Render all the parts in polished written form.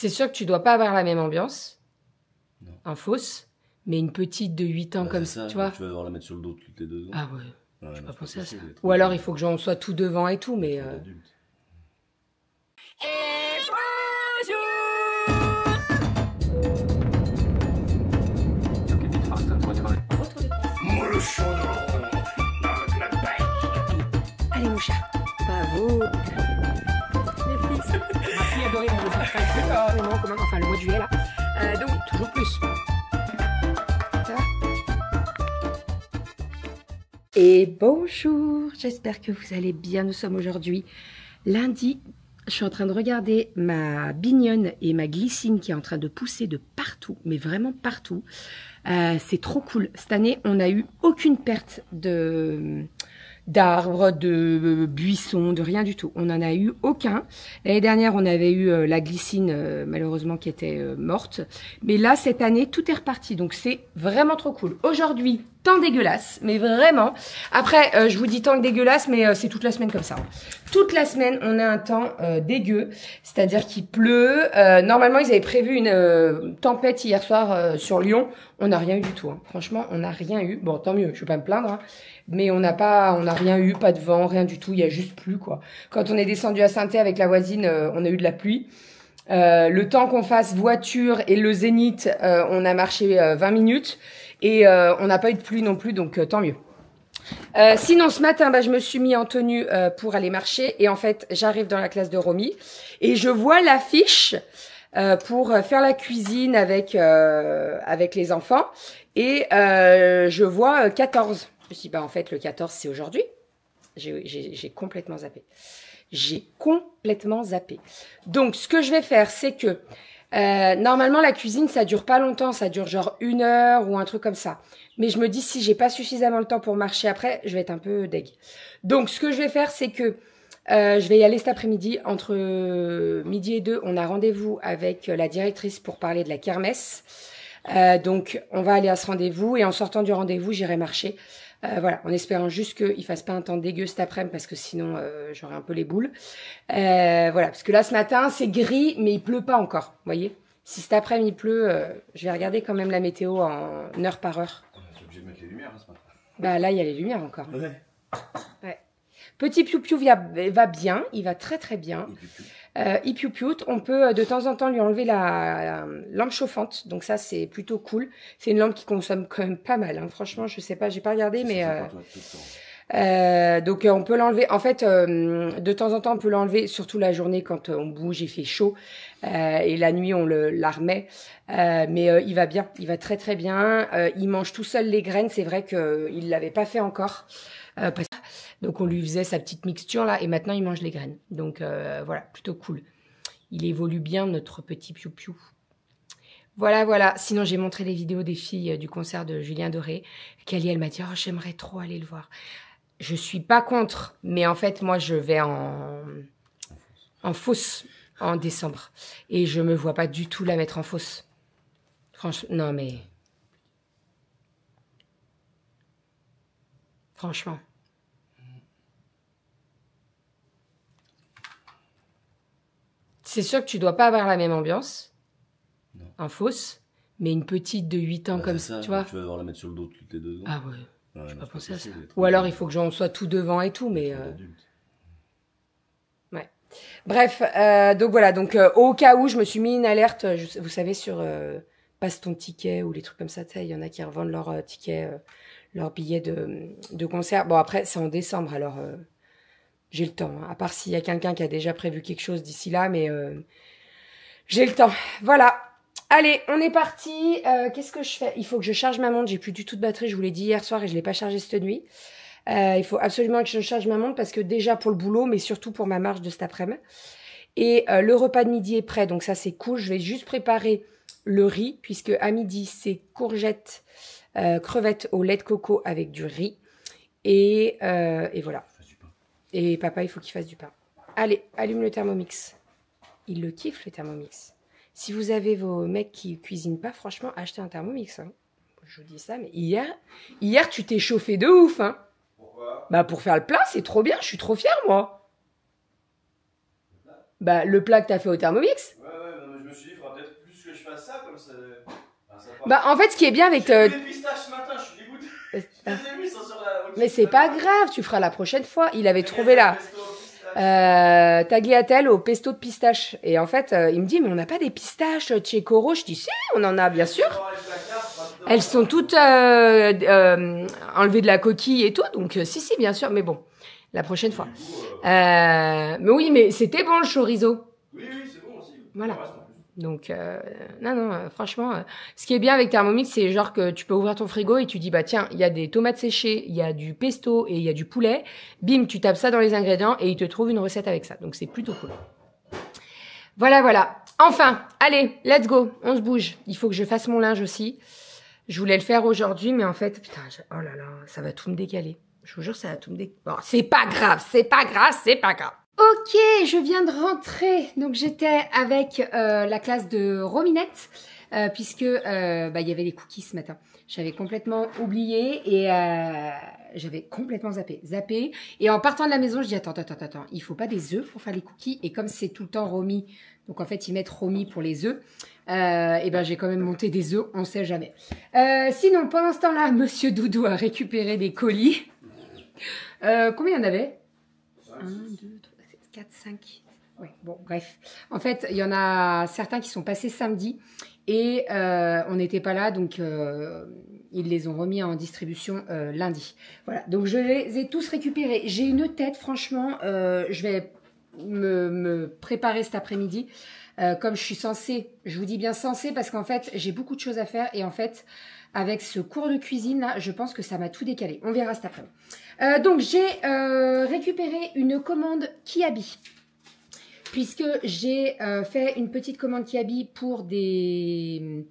C'est sûr que tu dois pas avoir la même ambiance. Non. Un fausse, mais une petite de 8 ans comme ça, tu vois. Tu vas devoir la mettre sur le dos toutes les 2 ans. Ah ouais, Ouais, j'ai non, pas c'est pensé à ça. possible, Ou alors il faut que j'en sois tout devant et tout, mais... Allez mon chat, pas vous. Les fils. Ma fille adorée mon enfin le mois de juillet là. Donc toujours plus. Ça va? Et bonjour, j'espère que vous allez bien. Nous sommes aujourd'hui lundi. Je suis en train de regarder ma bignonne et ma glycine qui est en train de pousser de partout, mais vraiment partout. C'est trop cool. Cette année, on n'a eu aucune perte d'arbres, de buissons, de rien du tout. On n'en a eu aucun. L'année dernière, on avait eu la glycine, malheureusement, qui était morte. Mais là, cette année, tout est reparti. Donc, c'est vraiment trop cool. Aujourd'hui, temps dégueulasse, mais vraiment. Après, je vous dis temps dégueulasse, mais c'est toute la semaine comme ça. Toute la semaine, on a un temps dégueu, c'est-à-dire qu'il pleut. Normalement, ils avaient prévu une tempête hier soir sur Lyon. On n'a rien eu du tout. Hein. Franchement, on n'a rien eu. Bon, tant mieux, je ne vais pas me plaindre. Hein. Mais on n'a rien eu, pas de vent, rien du tout. Il y a juste plu, quoi. Quand on est descendu à Saint-Thé avec la voisine, on a eu de la pluie. Le temps qu'on fasse voiture et le zénith, on a marché 20 minutes. Et on n'a pas eu de pluie non plus, donc tant mieux. Sinon, ce matin, je me suis mis en tenue pour aller marcher. Et en fait, j'arrive dans la classe de Romy. Et je vois l'affiche pour faire la cuisine avec les enfants. Et je vois 14. Je me suis dit, en fait, le 14, c'est aujourd'hui. J'ai complètement zappé. J'ai complètement zappé. Donc, ce que je vais faire, c'est que normalement, la cuisine, ça dure pas longtemps. Ça dure genre 1 heure ou un truc comme ça. Mais je me dis, si j'ai pas suffisamment le temps pour marcher après, je vais être un peu deg. Donc, ce que je vais faire, c'est que je vais y aller cet après-midi. Entre midi et 2, on a rendez-vous avec la directrice pour parler de la kermesse. Donc, on va aller à ce rendez-vous. Et en sortant du rendez-vous, j'irai marcher. Voilà, en espérant juste qu'il fasse pas un temps dégueu cet après-midi parce que sinon j'aurai un peu les boules. Voilà, parce que là ce matin c'est gris mais il pleut pas encore, vous voyez. Si cet après-midi il pleut, je vais regarder quand même la météo en heure par heure. On est obligé de mettre les lumières ce matin. Bah là il y a les lumières encore. Ouais. Petit Piou-Piou va bien, il va très très bien. Il piou-pioute, on peut de temps en temps lui enlever la lampe chauffante, donc ça c'est plutôt cool. C'est une lampe qui consomme quand même pas mal, hein. Franchement je sais pas, j'ai pas regardé, mais donc on peut l'enlever. En fait, de temps en temps on peut l'enlever, surtout la journée quand on bouge, il fait chaud, et la nuit on la remet. Mais il va bien, il va très très bien. Il mange tout seul les graines, c'est vrai qu'il l'avait pas fait encore. Donc on lui faisait sa petite mixture là et maintenant il mange les graines. Donc voilà, plutôt cool. Il évolue bien notre petit piou-piou. Voilà, voilà. Sinon j'ai montré les vidéos des filles du concert de Julien Doré. Kelly elle m'a dit oh j'aimerais trop aller le voir. Je suis pas contre, mais en fait moi je vais en fausse en décembre. Et je me vois pas du tout la mettre en fausse. Franchement, non mais... Franchement. C'est sûr que tu dois pas avoir la même ambiance. Non. En fausse, mais une petite de 8 ans comme ça, tu vois. Tu vas devoir la mettre sur le dos toutes les 2 ans. Ah ouais, Ouais, j'ai non, pas pensé à ça. possible, Ou alors il faut que j'en sois tout devant et tout, mais... Ouais. Bref, donc voilà, donc au cas où je me suis mis une alerte, vous savez, sur passe ton ticket ou les trucs comme ça, tu sais, il y en a qui revendent leur ticket, leur billet de concert. Bon après, c'est en décembre, alors... j'ai le temps, hein. À part s'il y a quelqu'un qui a déjà prévu quelque chose d'ici là, mais j'ai le temps. Voilà. Allez, on est parti. Qu'est-ce que je fais? Il faut que je charge ma montre. J'ai plus du tout de batterie. Je vous l'ai dit hier soir et je l'ai pas chargée cette nuit. Il faut absolument que je charge ma montre parce que déjà pour le boulot, mais surtout pour ma marche de cet après-midi. Et le repas de midi est prêt, donc ça c'est cool. Je vais juste préparer le riz puisque à midi c'est courgettes, crevettes au lait de coco avec du riz. Et voilà. Et papa, il faut qu'il fasse du pain. Allez, allume le Thermomix. Il le kiffe, le Thermomix. Si vous avez vos mecs qui cuisinent pas, franchement, achetez un Thermomix. Hein. Je vous dis ça, mais hier tu t'es chauffé de ouf. Hein. Pourquoi? Bah, pour faire le plat, c'est trop bien. Je suis trop fière, moi. Bah, le plat que t'as fait au Thermomix. Ouais, non, mais je me me suis dit, il faudra peut-être plus que je fasse ça, comme ça. Bah, en fait, ce qui est bien avec... J'ai vu les pistaches ce matin, je suis dégoûté. Je les ai mis, ils sont sur la... Mais c'est pas grave, tu feras la prochaine fois. Il avait trouvé là. Tagliatelle au pesto de pistache. Et en fait, il me dit, mais on n'a pas des pistaches chez Coro. Je dis, si, on en a, bien sûr. Elles sont toutes enlevées de la coquille et tout. Donc, si, bien sûr. Mais bon, la prochaine fois. Mais oui, mais c'était bon le chorizo. Oui, c'est bon aussi. Voilà. Donc, non, franchement, ce qui est bien avec Thermomix, c'est genre que tu peux ouvrir ton frigo et tu dis, bah tiens, il y a des tomates séchées, il y a du pesto et il y a du poulet. Bim, tu tapes ça dans les ingrédients et il te trouve une recette avec ça. Donc, c'est plutôt cool. Voilà. Enfin, allez, let's go. On se bouge. Il faut que je fasse mon linge aussi. Je voulais le faire aujourd'hui, mais en fait, putain, oh là là, ça va tout me décaler. Je vous jure, ça va tout me décaler. Bon, c'est pas grave. Ok, je viens de rentrer. Donc j'étais avec la classe de Rominette puisque il y avait les cookies ce matin. J'avais complètement oublié et j'avais complètement zappé. Et en partant de la maison, je dis attends, il faut pas des œufs pour faire les cookies. Et comme c'est tout le temps Romy, donc en fait ils mettent Romy pour les œufs. J'ai quand même monté des œufs, on sait jamais. Sinon pendant ce temps-là, Monsieur Doudou a récupéré des colis. Combien il y en avait? 1, 2, 3, 4, 5. Ouais, bon, bref. En fait, il y en a certains qui sont passés samedi et on n'était pas là, donc ils les ont remis en distribution lundi. Voilà, donc je les ai tous récupérés. J'ai une tête, franchement, je vais me préparer cet après-midi. Comme je suis censée, je vous dis bien censée parce qu'en fait, j'ai beaucoup de choses à faire et en fait, avec ce cours de cuisine là, je pense que ça m'a tout décalé. On verra cet après-midi. Donc j'ai récupéré une commande Kiabi puisque j'ai fait une petite commande Kiabi pour des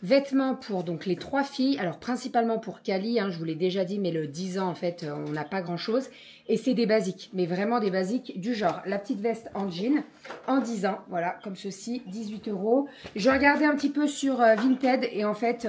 vêtements pour donc les 3 filles. Alors principalement pour Kali, je vous l'ai déjà dit, mais le 10 ans en fait, on n'a pas grand chose. Et c'est des basiques, mais vraiment des basiques du genre la petite veste en jean en 10 ans, voilà, comme ceci, 18 €. J'ai regardé un petit peu sur Vinted et en fait,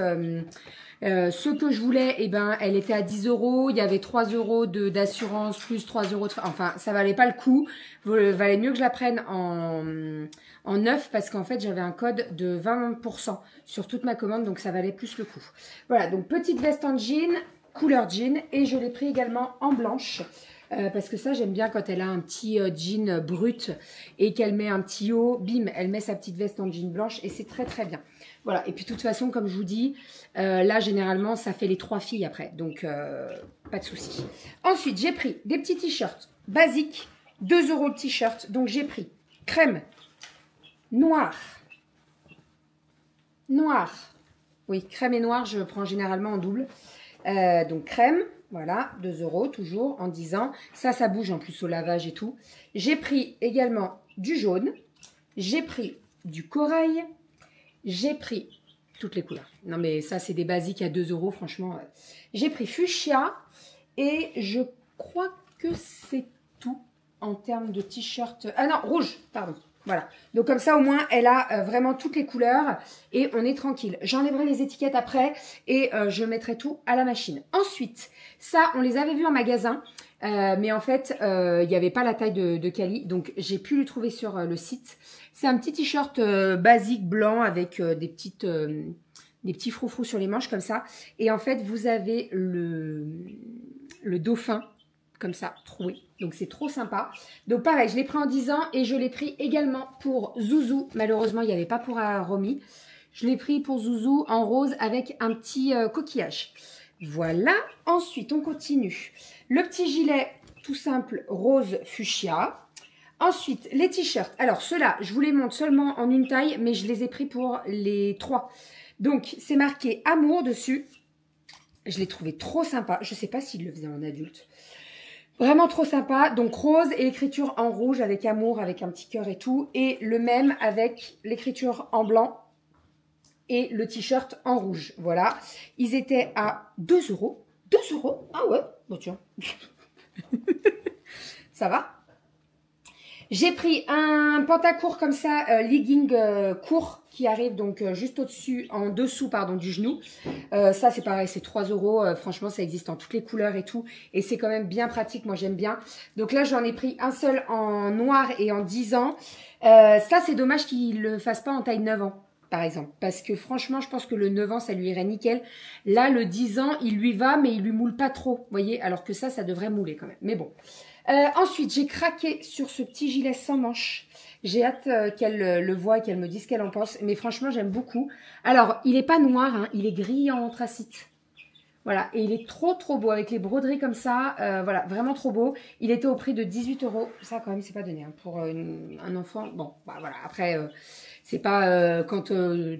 ce que je voulais, elle était à 10 €. Il y avait 3 € d'assurance plus 3 € de... Enfin, ça valait pas le coup. Il valait mieux que je la prenne en neuf parce qu'en fait, j'avais un code de 20% sur toute ma commande, donc ça valait plus le coup. Voilà, donc petite veste en jean, couleur jean, et je l'ai pris également en blanche. Parce que ça, j'aime bien quand elle a un petit jean brut et qu'elle met un petit haut, bim, elle met sa petite veste en jean blanche et c'est très très bien. Voilà, et puis de toute façon, comme je vous dis, là, généralement, ça fait les 3 filles après, donc pas de souci. Ensuite, j'ai pris des petits t-shirts basiques, 2 € le t-shirt, donc j'ai pris crème, noir, oui, crème et noir, je prends généralement en double, donc crème. Voilà, 2 € toujours en 10 ans. Ça bouge en plus au lavage et tout. J'ai pris également du jaune. J'ai pris du corail. J'ai pris toutes les couleurs. Non mais ça c'est des basiques à 2 € franchement. J'ai pris fuchsia. Et je crois que c'est tout en termes de t-shirt. Ah non, rouge, pardon. Voilà, donc comme ça au moins elle a vraiment toutes les couleurs et on est tranquille. J'enlèverai les étiquettes après et je mettrai tout à la machine. Ensuite, ça on les avait vus en magasin, mais en fait il n'y avait pas la taille de Kali, donc j'ai pu le trouver sur le site. C'est un petit t-shirt basique blanc avec des petits froufrous sur les manches comme ça. Et en fait vous avez le dauphin comme ça, troué. Donc c'est trop sympa. Donc pareil, je l'ai pris en 10 ans et je l'ai pris également pour Zouzou. Malheureusement, il n'y avait pas pour Romy. Je l'ai pris pour Zouzou en rose avec un petit coquillage. Voilà. Ensuite, on continue. Le petit gilet tout simple rose fuchsia. Ensuite, les t-shirts. Alors ceux-là, je vous les montre seulement en une taille, mais je les ai pris pour les 3. Donc c'est marqué amour dessus. Je l'ai trouvé trop sympa. Je ne sais pas s'il le faisait en adulte. Vraiment trop sympa. Donc rose et écriture en rouge avec amour, avec un petit cœur et tout. Et le même avec l'écriture en blanc et le t-shirt en rouge. Voilà. Ils étaient à 2 €. 2 €? Ah ouais. Bon tiens. Ça va. J'ai pris un pantacourt comme ça, legging court qui arrive donc juste au-dessus, en dessous pardon du genou. Ça c'est pareil, c'est 3 €. Franchement, ça existe en toutes les couleurs et tout. Et c'est quand même bien pratique, moi j'aime bien. Donc là, j'en ai pris un seul en noir et en 10 ans. Ça, c'est dommage qu'il le fasse pas en taille 9 ans. Par exemple, parce que franchement, je pense que le 9 ans, ça lui irait nickel. Là, le 10 ans, il lui va, mais il lui moule pas trop, vous voyez, alors que ça devrait mouler quand même. Mais bon. Ensuite, j'ai craqué sur ce petit gilet sans manches. J'ai hâte qu'elle le voie et qu'elle me dise ce qu'elle en pense. Mais franchement, j'aime beaucoup. Alors, il est pas noir, hein, il est gris en anthracite. Voilà, et il est trop beau avec les broderies comme ça. Voilà, vraiment trop beau. Il était au prix de 18 €. Ça, quand même, c'est pas donné hein, pour un enfant. Bon, bah voilà, après... c'est pas quand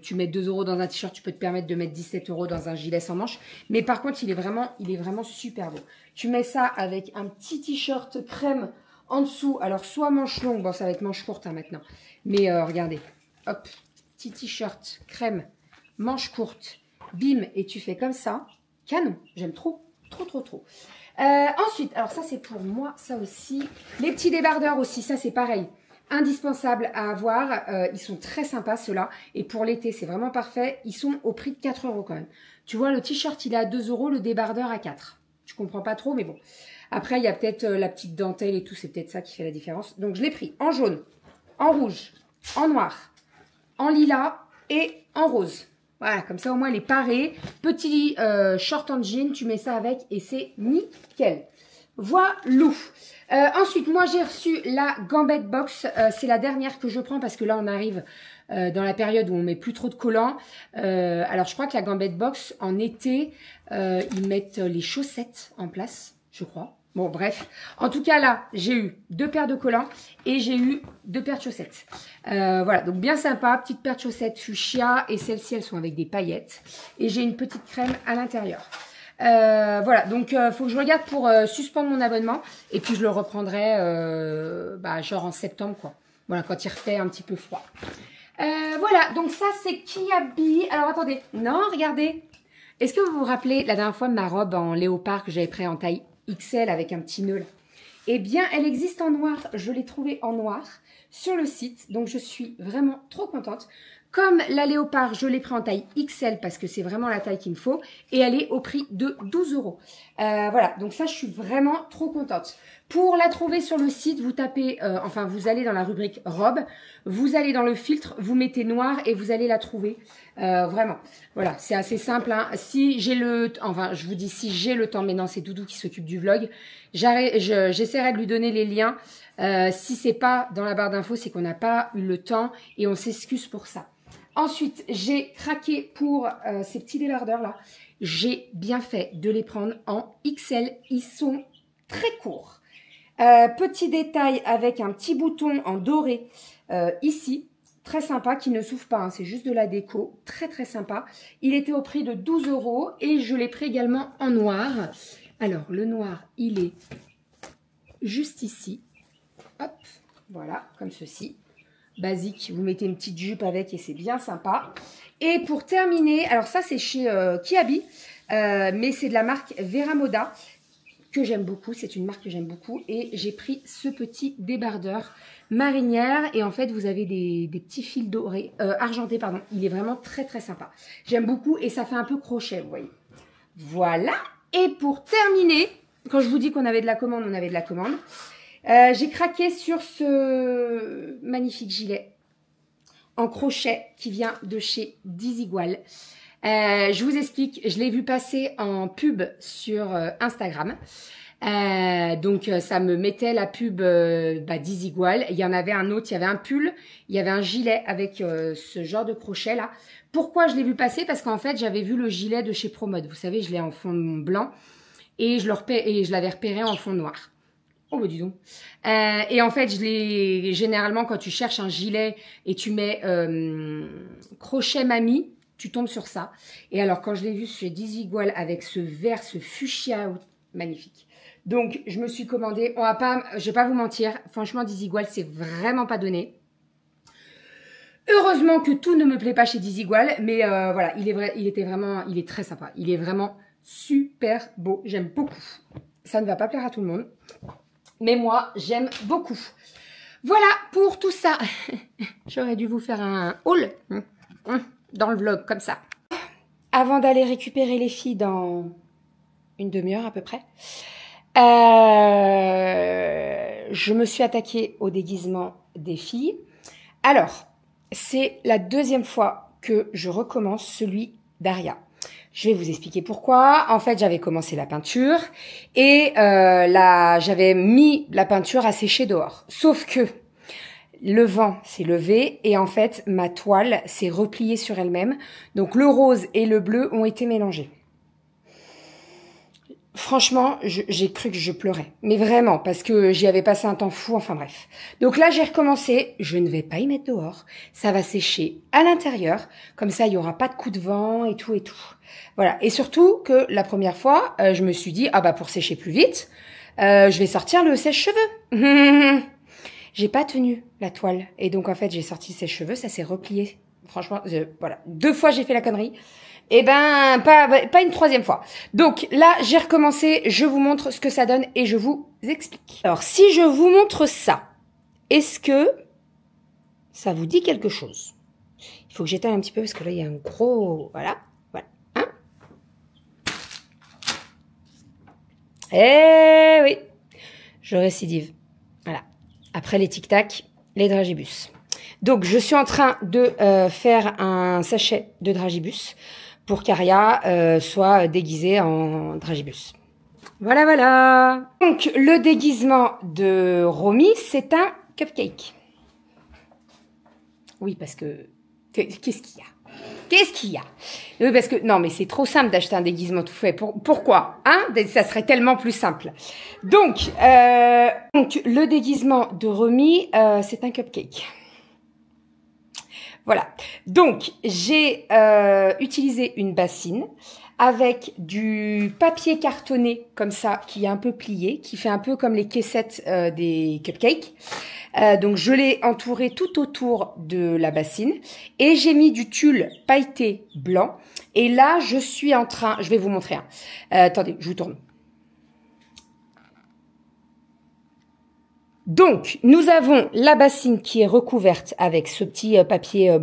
tu mets 2 € dans un t-shirt, tu peux te permettre de mettre 17 € dans un gilet sans manches. Mais par contre, il est vraiment super beau. Tu mets ça avec un petit t-shirt crème en dessous. Alors, soit manche longue, bon, ça va être manche courte hein, maintenant. Mais regardez, hop, petit t-shirt crème, manche courte, bim, et tu fais comme ça. Canon, j'aime trop. Ensuite, alors ça, c'est pour moi, ça aussi. Les petits débardeurs aussi, ça, c'est pareil. Indispensable à avoir, ils sont très sympas ceux-là et pour l'été c'est vraiment parfait, ils sont au prix de 4 € quand même. Tu vois le t-shirt il est à 2 €, le débardeur à 4. Je comprends pas trop mais bon. Après il y a peut-être la petite dentelle et tout, c'est peut-être ça qui fait la différence. Donc je l'ai pris en jaune, en rouge, en noir, en lilas et en rose. Voilà, comme ça au moins elle est parée. Petit short en jean, tu mets ça avec et c'est nickel. Voilà. Ensuite, moi, j'ai reçu la Gambette Box. C'est la dernière que je prends parce que là, on arrive dans la période où on met plus trop de collants. Alors, je crois que la Gambette Box, en été, ils mettent les chaussettes en place, je crois. Bon, bref. En tout cas, là, j'ai eu 2 paires de collants et j'ai eu 2 paires de chaussettes. Voilà, donc bien sympa. Petite paire de chaussettes fuchsia et celles-ci, elles sont avec des paillettes. Et j'ai une petite crème à l'intérieur. Voilà, donc faut que je regarde pour suspendre mon abonnement et puis je le reprendrai genre en septembre quoi. Voilà, quand il refait un petit peu froid. Voilà, donc ça c'est Kiabi. Alors attendez, non, regardez. Est-ce que vous vous rappelez la dernière fois de ma robe en léopard que j'avais pris en taille XL avec un petit nœud là? Eh bien, elle existe en noir. Je l'ai trouvée en noir sur le site, donc je suis vraiment trop contente. Comme la léopard, je l'ai pris en taille XL parce que c'est vraiment la taille qu'il me faut. Et elle est au prix de 12 €. Voilà, donc ça, je suis vraiment trop contente. Pour la trouver sur le site, vous tapez, vous allez dans la rubrique robe, vous allez dans le filtre, vous mettez noir et vous allez la trouver. Vraiment, voilà, c'est assez simple. Hein. Si j'ai je vous dis si j'ai le temps, mais non, c'est Doudou qui s'occupe du vlog. J'essaierai de lui donner les liens. Si c'est pas dans la barre d'infos, c'est qu'on n'a pas eu le temps et on s'excuse pour ça. Ensuite, j'ai craqué pour ces petits débardeurs là. J'ai bien fait de les prendre en XL. Ils sont très courts. Petit détail avec un petit bouton en doré ici. Très sympa, qui ne s'ouvre pas. Hein, c'est juste de la déco. Très sympa. Il était au prix de 12 € et je l'ai pris également en noir. Alors, le noir, il est juste ici. Hop, voilà, comme ceci. Basique, vous mettez une petite jupe avec et c'est bien sympa. Et pour terminer, alors ça c'est chez Kiabi, mais c'est de la marque Vera Moda que j'aime beaucoup, c'est une marque que j'aime beaucoup et j'ai pris ce petit débardeur marinière et en fait vous avez des petits fils dorés, argentés pardon, il est vraiment très sympa. J'aime beaucoup et ça fait un peu crochet, vous voyez. Voilà, et pour terminer, quand je vous dis qu'on avait de la commande, on avait de la commande. J'ai craqué sur ce magnifique gilet en crochet qui vient de chez Desigual. Je vous explique, je l'ai vu passer en pub sur Instagram. Donc ça me mettait la pub Desigual. Il y en avait un autre, il y avait un pull, il y avait un gilet avec ce genre de crochet là. Pourquoi je l'ai vu passer? Parce qu'en fait j'avais vu le gilet de chez Promode. Vous savez, je l'ai en fond blanc et je l'avais repéré en fond noir. Oh bah dis donc. Et en fait, généralement quand tu cherches un gilet et tu mets crochet mamie, tu tombes sur ça. Et alors quand je l'ai vu chez Desigual avec ce vert, ce fuchsia, magnifique. Donc je me suis commandé. Je vais pas vous mentir, franchement Desigual c'est vraiment pas donné. Heureusement que tout ne me plaît pas chez Desigual, mais voilà, il est très sympa. Il est vraiment super beau. J'aime beaucoup. Ça ne va pas plaire à tout le monde. Mais moi, j'aime beaucoup. Voilà pour tout ça. J'aurais dû vous faire un haul dans le vlog comme ça. Avant d'aller récupérer les filles dans une demi-heure à peu près, je me suis attaquée au déguisement des filles. Alors, c'est la deuxième fois que je recommence celui d'Aria. Je vais vous expliquer pourquoi. En fait, j'avais commencé la peinture et j'avais mis la peinture à sécher dehors. Sauf que le vent s'est levé et en fait, ma toile s'est repliée sur elle-même. Donc, le rose et le bleu ont été mélangés. Franchement, j'ai cru que je pleurais. Mais vraiment, parce que j'y avais passé un temps fou, enfin bref. Donc là, j'ai recommencé. Je ne vais pas y mettre dehors. Ça va sécher à l'intérieur. Comme ça, il n'y aura pas de coup de vent et tout et tout. Voilà. Et surtout que la première fois, je me suis dit, ah bah pour sécher plus vite, je vais sortir le sèche-cheveux. J'ai pas tenu la toile. Et donc, en fait, j'ai sorti le sèche-cheveux. Ça s'est replié. Franchement, voilà. 2 fois, j'ai fait la connerie. Eh ben, pas une troisième fois. Donc là, j'ai recommencé, je vous montre ce que ça donne et je vous explique. Alors, si je vous montre ça, est-ce que ça vous dit quelque chose? Il faut que j'éteigne un petit peu parce que là, il y a un gros... Voilà, voilà. Hein? Eh oui, je récidive. Voilà. Après les tic-tac, les dragibus. Donc, je suis en train de faire un sachet de dragibus pour qu'Aria soit déguisée en dragibus. Voilà, voilà. Donc, le déguisement de Romy, c'est un cupcake. Oui, parce que... Qu'est-ce qu'il y a? Qu'est-ce qu'il y a? Oui, parce que... Non, mais c'est trop simple d'acheter un déguisement tout fait. Pourquoi? Hein? Ça serait tellement plus simple. Donc le déguisement de Romy, c'est un cupcake. Voilà, donc j'ai utilisé une bassine avec du papier cartonné comme ça, qui est un peu plié, qui fait un peu comme les caissettes des cupcakes. Donc je l'ai entouré tout autour de la bassine et j'ai mis du tulle pailleté blanc. Et là, je suis en train, je vais vous montrer. Attendez, je vous tourne. Donc, nous avons la bassine qui est recouverte avec ce petit papier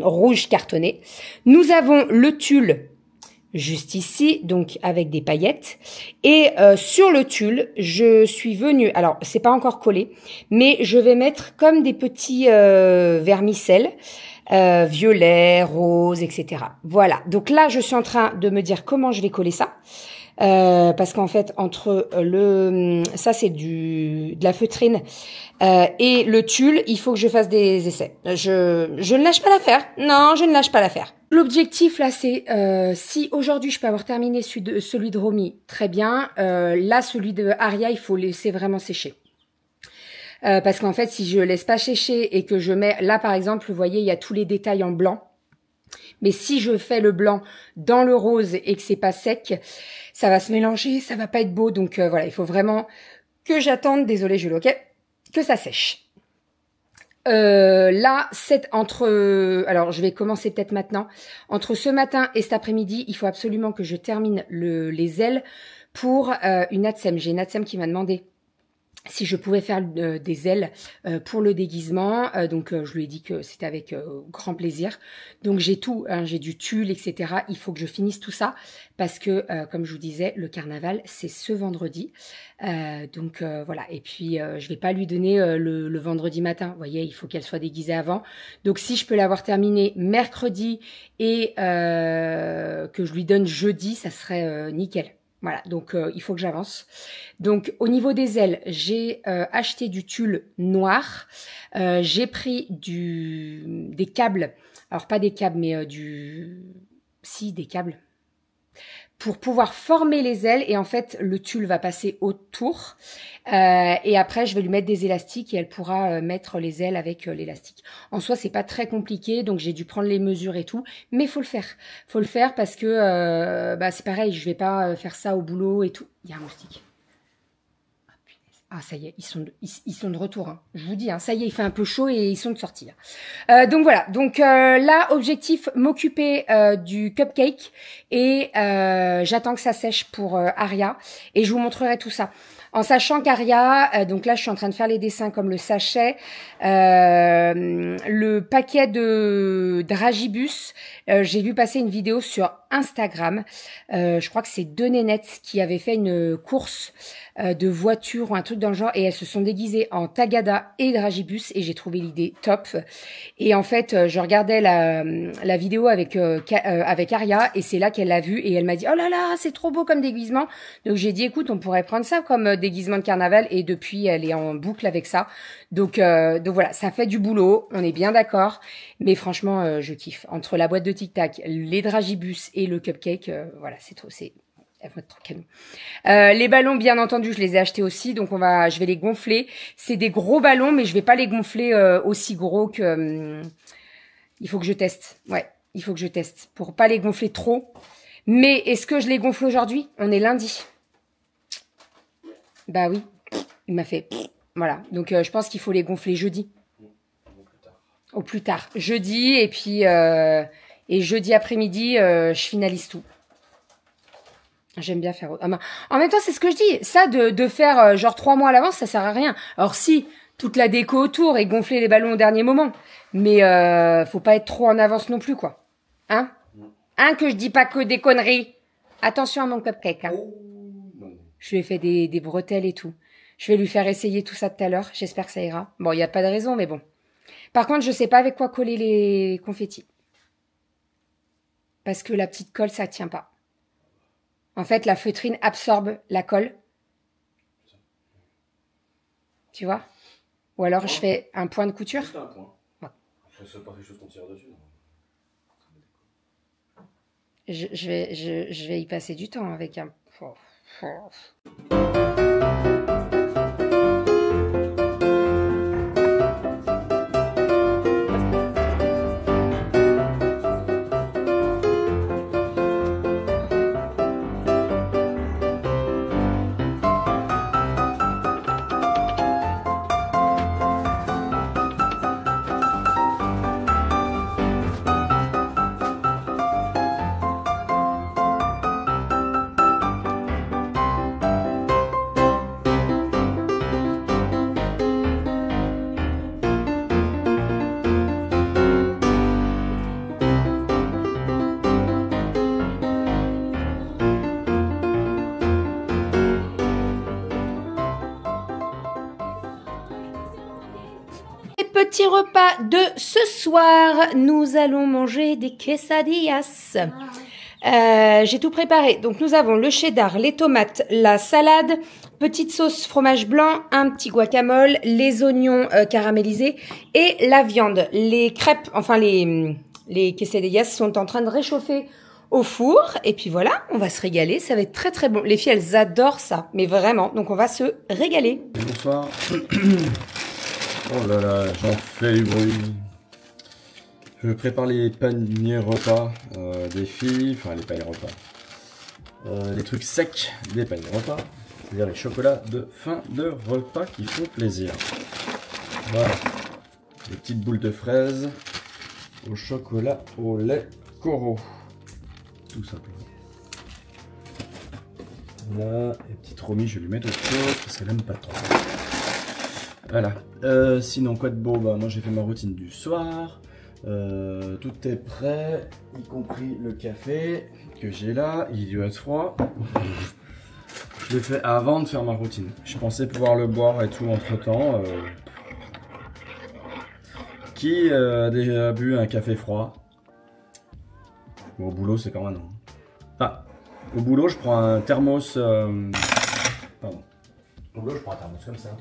rouge cartonné. Nous avons le tulle juste ici, donc avec des paillettes. Et sur le tulle, je suis venue, alors c'est pas encore collé, mais je vais mettre comme des petits vermicelles, violet, rose, etc. Voilà, donc là je suis en train de me dire comment je vais coller ça. Parce qu'en fait entre ça c'est de la feutrine et le tulle, il faut que je fasse des essais. Je ne lâche pas l'affaire. Non, je ne lâche pas l'affaire. L'objectif là c'est si aujourd'hui je peux avoir terminé celui de Romy, très bien. Là celui de Aria, il faut laisser vraiment sécher. Parce qu'en fait si je laisse pas sécher et que je mets là par exemple, vous voyez il y a tous les détails en blanc. Mais si je fais le blanc dans le rose et que c'est pas sec, ça va se mélanger, ça va pas être beau. Donc voilà, il faut vraiment que j'attende, désolé Jules, ok, que ça sèche. Là, c'est alors je vais commencer peut-être maintenant. Entre ce matin et cet après-midi, il faut absolument que je termine les ailes pour une ATSEM. J'ai une ATSEM qui m'a demandé si je pouvais faire des ailes pour le déguisement. Donc, je lui ai dit que c'était avec grand plaisir. Donc, j'ai tout, hein, j'ai du tulle, etc. Il faut que je finisse tout ça parce que, comme je vous disais, le carnaval, c'est ce vendredi. Donc, voilà. Et puis, je vais pas lui donner le vendredi matin. Vous voyez, il faut qu'elle soit déguisée avant. Donc, si je peux l'avoir terminée mercredi et que je lui donne jeudi, ça serait nickel. Voilà, donc il faut que j'avance. Donc au niveau des ailes, j'ai acheté du tulle noir. J'ai pris des câbles, alors pas des câbles, mais des câbles, pour pouvoir former les ailes. Et en fait, le tulle va passer autour. Et après, je vais lui mettre des élastiques et elle pourra mettre les ailes avec l'élastique. En soi, c'est pas très compliqué, donc j'ai dû prendre les mesures et tout. Mais faut le faire. Faut le faire parce que c'est pareil, je vais pas faire ça au boulot et tout. Il y a un moustique. Ah, ça y est, ils sont de retour. Hein. Je vous dis, hein, ça y est, il fait un peu chaud et ils sont de sortie. Donc voilà. Donc là, objectif, m'occuper du cupcake et j'attends que ça sèche pour Aria et je vous montrerai tout ça. En sachant qu'Aria, donc là je suis en train de faire les dessins comme le sachet, le paquet de Dragibus, j'ai vu passer une vidéo sur Instagram, je crois que c'est deux nénettes qui avaient fait une course de voiture ou un truc dans le genre et elles se sont déguisées en Tagada et Dragibus et j'ai trouvé l'idée top. Et en fait, je regardais la vidéo avec Aria et c'est là qu'elle l'a vu et elle m'a dit « Oh là là, c'est trop beau comme déguisement !» Donc j'ai dit « Écoute, on pourrait prendre ça comme déguisement de carnaval » et depuis, elle est en boucle avec ça. Donc voilà, ça fait du boulot, on est bien d'accord. Mais franchement, je kiffe. Entre la boîte de Tic Tac, les Dragibus et le cupcake, voilà, c'est trop, elles vont être trop canon. Les ballons, bien entendu, je les ai achetés aussi, donc je vais les gonfler. C'est des gros ballons, mais je vais pas les gonfler aussi gros que. Il faut que je teste. Ouais, il faut que je teste pour pas les gonfler trop. Mais est-ce que je les gonfle aujourd'hui? On est lundi. Bah oui, il m'a fait. Voilà, donc je pense qu'il faut les gonfler jeudi. Au plus tard. Jeudi et puis jeudi après-midi, je finalise tout. J'aime bien faire... En même temps, c'est ce que je dis. Ça, de faire genre 3 mois à l'avance, ça sert à rien. Alors si, toute la déco autour et gonfler les ballons au dernier moment. Mais faut pas être trop en avance non plus, quoi. Hein? Hein, que je dis pas que des conneries. Attention à mon cupcake. Hein. Je lui ai fait des bretelles et tout. Je vais lui faire essayer tout ça tout à l'heure. J'espère que ça ira. Bon, il n'y a pas de raison, mais bon. Par contre, je sais pas avec quoi coller les confettis. Parce que la petite colle, ça tient pas. En fait, la feutrine absorbe la colle. Tu vois? Ou alors, je fais un point de couture. Juste un point. Ouais. C'est pas quelque chose qu'on tire dessus. Je vais y passer du temps avec un... Petit repas de ce soir, nous allons manger des quesadillas. J'ai tout préparé. Donc nous avons le cheddar, les tomates, la salade, petite sauce fromage blanc, un petit guacamole, les oignons caramélisés et la viande. Les crêpes, enfin les quesadillas sont en train de réchauffer au four. Et puis voilà, on va se régaler. Ça va être très très bon. Les filles, elles adorent ça, mais vraiment. Donc on va se régaler. Bonsoir. Oh là là, j'en fais du bruit. Je prépare les paniers repas des filles, enfin les paniers repas. Les trucs secs des paniers repas, c'est-à-dire les chocolats de fin de repas qui font plaisir. Voilà, les petites boules de fraises au chocolat au lait Coro, tout simplement. Là, les petites romies, je vais lui mettre autre chose parce qu'elle n'aime pas trop. Voilà, sinon quoi de beau, bah, moi j'ai fait ma routine du soir, tout est prêt, y compris le café que j'ai là, il doit être froid. Je l'ai fait avant de faire ma routine, je pensais pouvoir le boire et tout entre temps. Qui a déjà bu un café froid? Bon, au boulot c'est quand même non. Ah, au boulot je prends un thermos, pardon, au boulot je prends un thermos comme ça.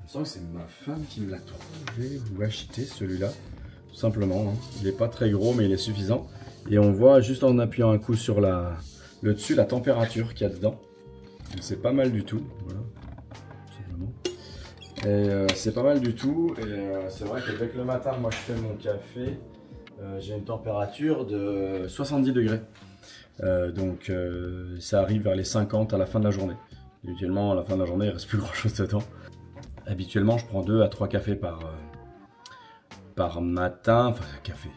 Je sens que c'est ma femme qui me l'a trouvé ou acheté celui-là, tout simplement. Hein. Il n'est pas très gros mais il est suffisant. Et on voit juste en appuyant un coup sur le dessus la température qu'il y a dedans. C'est pas mal du tout. Voilà, tout simplement. Et c'est pas mal du tout. Et c'est vrai que dès que le matin, moi je fais mon café, j'ai une température de 70 degrés. Donc ça arrive vers les 50 à la fin de la journée. Habituellement, à la fin de la journée, il ne reste plus grand chose dedans. Habituellement, je prends 2 à 3 cafés par matin. Enfin, café.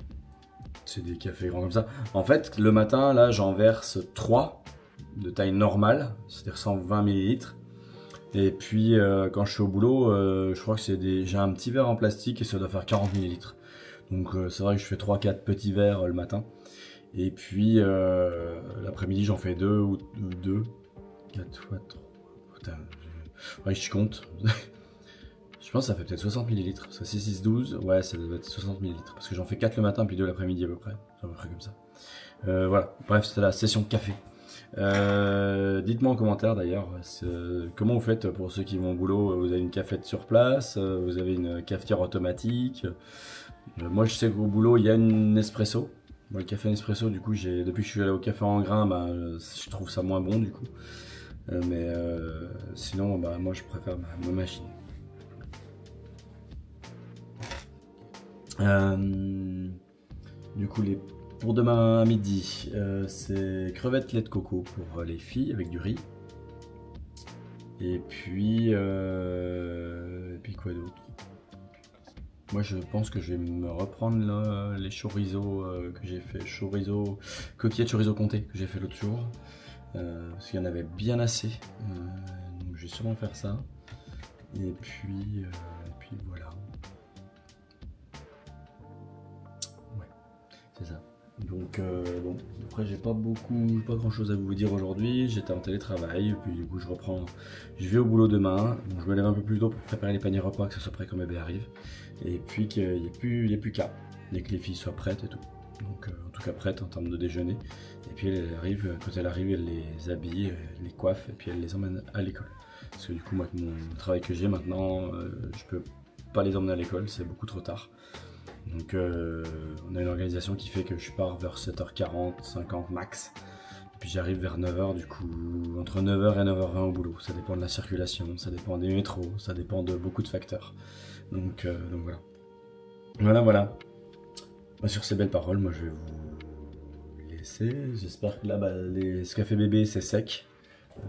C'est des cafés grands comme ça. En fait, le matin, là, j'en verse 3 de taille normale, c'est-à-dire 120 ml. Et puis quand je suis au boulot, je crois que j'ai un petit verre en plastique et ça doit faire 40 millilitres. Donc c'est vrai que je fais 3-4 petits verres le matin. Et puis l'après-midi j'en fais 2 ou 2. 4 fois 3. Putain, ouais, je compte. Je pense que ça fait peut-être 60 millilitres. Ça 6, 6, 12. Ouais, ça doit être 60 millilitres. Parce que j'en fais 4 le matin puis 2 l'après-midi à peu près. C'est à peu près comme ça. Voilà. Bref, c'était la session de café. Dites-moi en commentaire d'ailleurs comment vous faites pour ceux qui vont au boulot. Vous avez une cafette sur place, vous avez une cafetière automatique. Moi je sais qu'au boulot il y a une Nespresso. Moi le café Nespresso du coup depuis que je suis allé au café en grain, je trouve ça moins bon du coup. Sinon moi je préfère ma machine. Du coup pour demain à midi, c'est crevettes lait de coco pour les filles avec du riz. Et puis quoi d'autre? Moi je pense que je vais me reprendre les chorizo que j'ai fait, coquillettes chorizo comté que j'ai fait l'autre jour. Parce qu'il y en avait bien assez. Donc je vais sûrement faire ça. Et puis voilà. Ouais, c'est ça. Donc bon, après j'ai pas grand chose à vous dire aujourd'hui, j'étais en télétravail, et puis du coup je vais au boulot demain, donc je me lève un peu plus tôt pour préparer les paniers repas, que ça soit prêt quand bébé arrive, et puis qu'il n'y ait plus qu'à, dès que les filles soient prêtes et tout, donc en tout cas prêtes en termes de déjeuner, et puis quand elle arrive, elle les habille, elle les coiffe, et puis elle les emmène à l'école, parce que du coup moi avec mon travail que j'ai maintenant, je peux pas les emmener à l'école, c'est beaucoup trop tard. Donc on a une organisation qui fait que je pars vers 7h40, 50 max. Et puis j'arrive vers 9h du coup, entre 9h et 9h20 au boulot. Ça dépend de la circulation, ça dépend des métros, ça dépend de beaucoup de facteurs. Donc voilà. Voilà. Sur ces belles paroles, moi je vais vous laisser. J'espère que là, ce qu'a fait bébé c'est sec.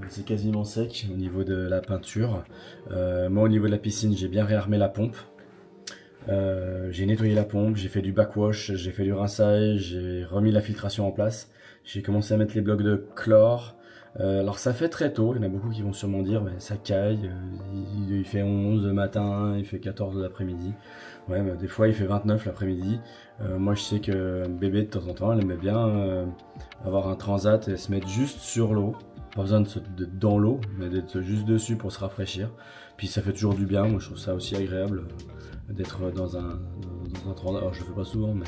C'est quasiment sec au niveau de la peinture. Moi au niveau de la piscine, j'ai bien réarmé la pompe. J'ai nettoyé la pompe, j'ai fait du backwash, j'ai fait du rinçage, j'ai remis la filtration en place, j'ai commencé à mettre les blocs de chlore. Alors ça fait très tôt, il y en a beaucoup qui vont sûrement dire mais ça caille, il fait 11 le matin, il fait 14 l'après-midi. Ouais, mais des fois il fait 29 l'après-midi. Moi je sais que bébé de temps en temps elle aimait bien avoir un transat et se mettre juste sur l'eau. Pas besoin d'être dans l'eau, mais d'être juste dessus pour se rafraîchir. Puis ça fait toujours du bien, moi je trouve ça aussi agréable d'être dans un transat. Alors je le fais pas souvent, mais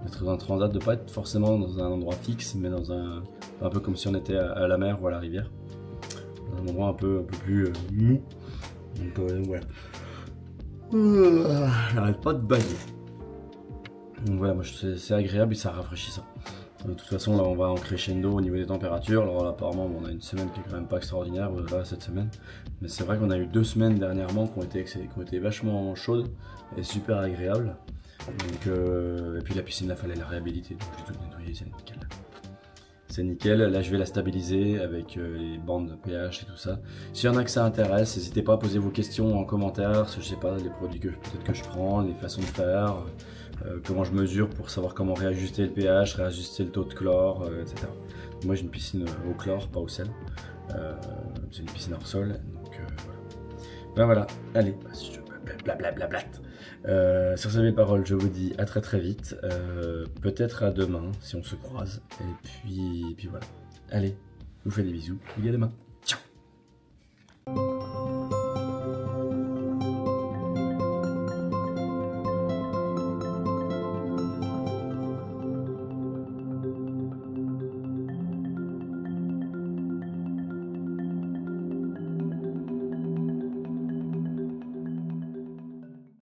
d'être dans un transat, de pas être forcément dans un endroit fixe, mais dans un peu comme si on était à la mer ou à la rivière. Dans un endroit un peu plus mou. Donc ouais. J'arrête pas de bailler. Donc voilà, moi c'est agréable et ça rafraîchit ça. De toute façon là on va en crescendo au niveau des températures. Alors là apparemment on a une semaine qui est quand même pas extraordinaire là, cette semaine. Mais c'est vrai qu'on a eu 2 semaines dernièrement qui ont été vachement chaudes et super agréables. Donc, et puis la piscine là fallait la réhabiliter, donc j'ai tout nettoyé, c'est nickel. C'est nickel, là je vais la stabiliser avec les bandes de pH et tout ça. S'il y en a que ça intéresse, n'hésitez pas à poser vos questions en commentaire, je sais pas, les produits peut-être que je prends, les façons de faire. Comment je mesure pour savoir comment réajuster le pH, réajuster le taux de chlore, etc. Moi j'ai une piscine au chlore, pas au sel. C'est une piscine hors sol, donc voilà. Allez, blablabla. Sur ces belles paroles, je vous dis à très vite. Peut-être à demain si on se croise. Et puis voilà. Allez, je vous fais des bisous. Et à demain.